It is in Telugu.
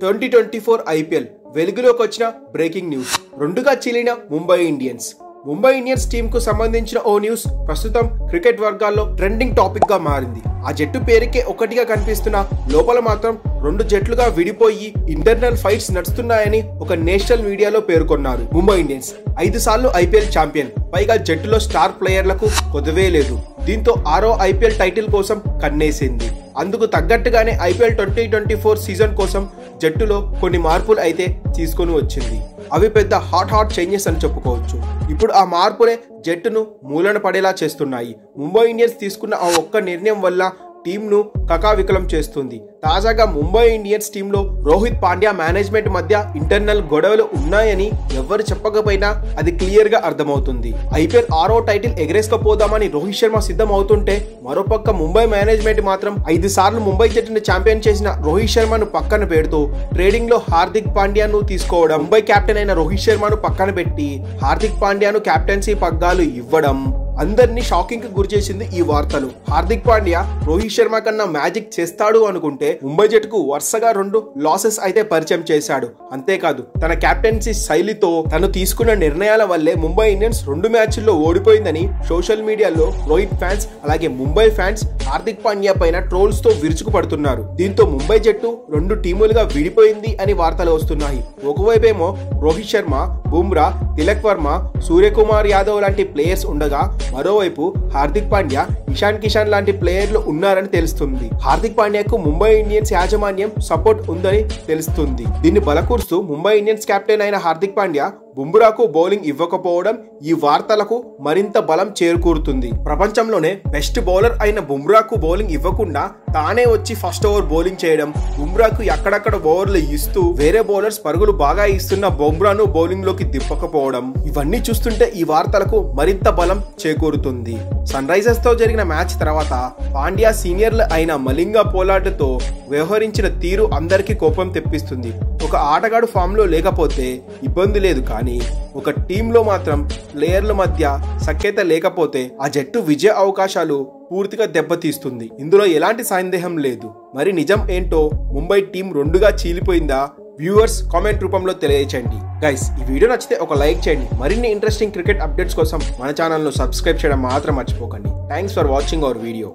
2024 IPL వెలుగులోకి వచ్చిన బ్రేకింగ్ న్యూస్. రెండుగా చీలిన ముంబై ఇండియన్స్ టీమ్ కు సంబంధించిన ఓ న్యూస్ ప్రస్తుతం క్రికెట్ వర్గాల్లో ట్రెండింగ్ టాపిక్ గా మారింది. ఆ జట్టు పేరుకే ఒకటిగా కనిపిస్తున్న లోపల మాత్రం రెండు జట్లుగా విడిపోయి ఇంటర్నల్ ఫైట్స్ నడుస్తున్నాయని ఒక నేషనల్ మీడియాలో పేర్కొన్నారు. ముంబై ఇండియన్స్ 5 సార్లు ఐపీఎల్ ఛాంపియన్, పైగా జట్టులో స్టార్ ప్లేయర్లకు కొదవే లేదు. దీంతో 6వ ఐపీఎల్ టైటిల్ కోసం కన్నేసింది. అందుకు తగ్గట్టుగానే ఐపీఎల్ 2024 సీజన్ కోసం జట్టులో కొన్ని మార్పులు అయితే తీసుకొని వచ్చింది. అవి పెద్ద హాట్ చేంజెస్ అని చెప్పుకోవచ్చు. ఇప్పుడు ఆ మార్పులే జట్టును మూలన పడేలా చేస్తున్నాయి. ముంబై ఇండియన్స్ తీసుకున్న ఆ ఒక్క నిర్ణయం వల్ల టీంను కకావికలం చేస్తుంది. తాజాగా ముంబై ఇండియన్స్ టీంలో రోహిత్ పాండ్యా మేనేజ్మెంట్ మధ్య ఇంటర్నల్ గొడవలు ఉన్నాయని ఎవరు చెప్పకపోయినా అది క్లియర్ గా అర్థమవుతుంది. ఐపీఎల్ 6వ టైటిల్ ఎగరేసుకపోదామని రోహిత్ శర్మ సిద్ధం అవుతుంటే, మరోపక్క ముంబై మేనేజ్మెంట్ మాత్రం 5 సార్లు ముంబై జట్టును ఛాంపియన్ చేసిన రోహిత్ శర్మను పక్కన పెడుతూ ట్రేడింగ్ లో హార్దిక్ పాండ్యాను తీసుకోవడం, ముంబై కెప్టెన్ అయిన రోహిత్ శర్మను పక్కన పెట్టి హార్దిక్ పాండ్యాను కెప్టెన్సీ పగ్గాలు ఇవ్వడం అందరినీ షాకింగ్ కు గురి చేసింది ఈ వార్తలు. హార్దిక్ పాండ్యా రోహిత్ శర్మ కన్నా మ్యాజిక్ చేస్తాడు అనుకుంటే ముంబై జట్టుకు వరుసగా 2 లాసెస్ అయితే పరిచయం చేశాడు. అంతేకాదు తన కెప్టెన్సీ శైలితో తను తీసుకున్న నిర్ణయాల వల్లే ముంబై ఇండియన్స్ 2 మ్యాచ్ల్లో ఓడిపోయిందని సోషల్ మీడియాలో రోహిత్ ఫ్యాన్స్ అలాగే ముంబై ఫ్యాన్స్ హార్దిక్ పాండ్యా పైన ట్రోల్స్ తో విరుచుకు పడుతున్నారు. దీంతో ముంబై జట్టు 2 టీములుగా విడిపోయింది అని వార్తలు వస్తున్నాయి. ఒకవైపేమో రోహిత్ శర్మ, బుమ్రా, తిలక్ వర్మ, సూర్యకుమార్ యాదవ్ లాంటి ప్లేయర్స్ ఉండగా, మరోవైపు హార్దిక్ పాండ్యా, ఇషాన్ కిషాన్ లాంటి ప్లేయర్లు ఉన్నారని తెలుస్తుంది. హార్దిక్ పాండ్యాకు ముంబై ఇండియన్స్ యాజమాన్యం సపోర్ట్ ఉందని తెలుస్తుంది. దీన్ని బలకూరుస్తూ ముంబై ఇండియన్స్ కెప్టెన్ అయిన హార్దిక్ పాండ్యా బుమ్రాకు బౌలింగ్ ఇవ్వకపోవడం ఈ వార్తలకు మరింత బలం చేకూరుతుంది. ప్రపంచంలోనే బెస్ట్ బౌలర్ అయిన బుమ్రాకు బౌలింగ్ ఇవ్వకుండా తానే వచ్చి ఫస్ట్ ఓవర్ బౌలింగ్ చేయడం, బుమ్రాకు ఎక్కడక్కడ ఓవర్లు ఇస్తూ వేరే బౌలర్స్ పరుగులు బాగా ఇస్తున్న బుమ్రాను బౌలింగ్ లోకి దిప్పకపోవడం, ఇవన్నీ చూస్తుంటే ఈ వార్తలకు మరింత బలం చేకూరుతుంది. సన్ రైజర్స్ తో జరిగిన మ్యాచ్ తర్వాత పాండ్యా సీనియర్లు అయిన మలింగా పోలార్డ్ తో వ్యవహరించిన తీరు అందరికీ కోపం తెప్పిస్తుంది. ఒక ఆటగాడు ఫామ్ లో లేకపోతే ఇబ్బంది లేదు, కానీ ఒక టీంలో మాత్రం ప్లేయర్ల మధ్య సఖ్యత లేకపోతే ఆ జట్టు విజయ అవకాశాలు పూర్తిగా దెబ్బతీస్తుంది. ఇందులో ఎలాంటి సందేహం లేదు. మరి నిజం ఏంటో, ముంబై టీం 2గా చీలిపోయిందా? వ్యూవర్స్ కామెంట్ రూపంలో తెలియచేయండి. గైస్, ఈ వీడియో నచ్చితే ఒక లైక్ చేయండి. మరిన్ని ఇంట్రెస్టింగ్ క్రికెట్ అప్డేట్స్ కోసం మన ఛానల్ను సబ్స్క్రైబ్ చేయడం మాత్రం మర్చిపోకండి. Thanks for watching our video.